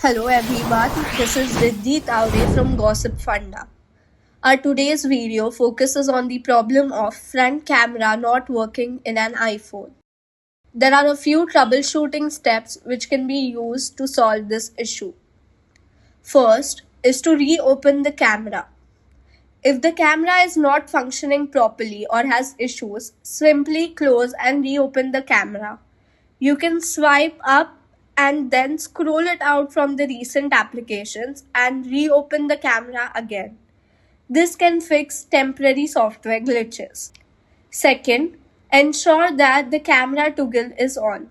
Hello everyone, this is Riddhi Taure from Gossip Funda. Our today's video focuses on the problem of front camera not working in an iPhone. There are a few troubleshooting steps which can be used to solve this issue. First is to reopen the camera. If the camera is not functioning properly or has issues, simply close and reopen the camera. You can swipe up and then scroll it out from the recent applications and reopen the camera again. This can fix temporary software glitches. Second, ensure that the camera toggle is on.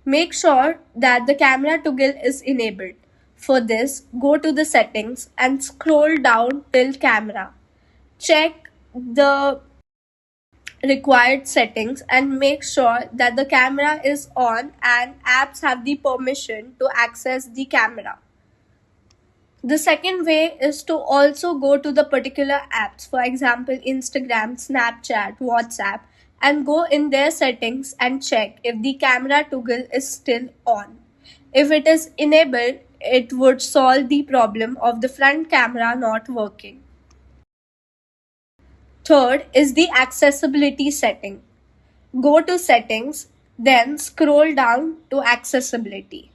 Make sure that the camera toggle is enabled. For this, go to the settings and scroll down till camera. Check the required settings and make sure that the camera is on and apps have the permission to access the camera. The second way is to also go to the particular apps, for example, Instagram, Snapchat, WhatsApp, and go in their settings and check if the camera toggle is still on. If it is enabled, it would solve the problem of the front camera not working. Third is the accessibility setting. Go to settings, then scroll down to accessibility.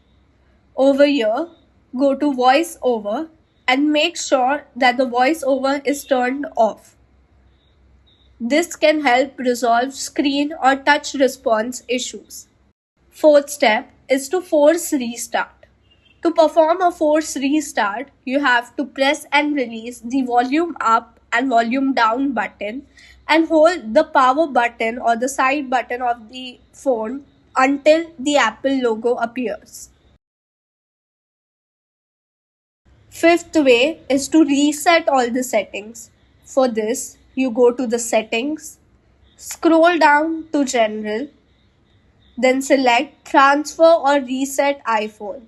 Over here, go to voiceover and make sure that the voiceover is turned off. This can help resolve screen or touch response issues. Fourth step is to force restart. To perform a force restart, you have to press and release the volume up and volume down button and hold the power button or the side button of the phone until the Apple logo appears. Fifth way is to reset all the settings. For this, you go to the settings, scroll down to general, then select transfer or reset iPhone.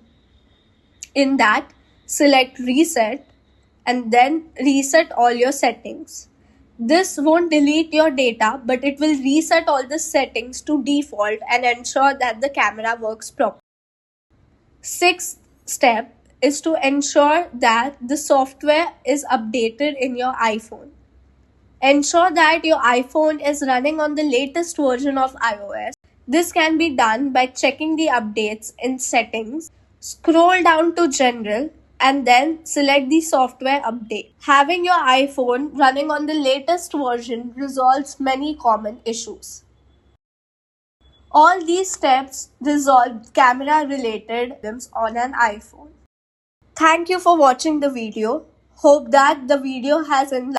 In that, select reset and then reset all your settings. This won't delete your data, but it will reset all the settings to default and ensure that the camera works properly. Sixth step is to ensure that the software is updated in your iPhone. Ensure that your iPhone is running on the latest version of iOS. This can be done by checking the updates in settings, scroll down to general, and then select the software update. Having your iPhone running on the latest version resolves many common issues. All these steps resolve camera related problems on an iPhone. Thank you for watching the video. Hope that the video has enlightened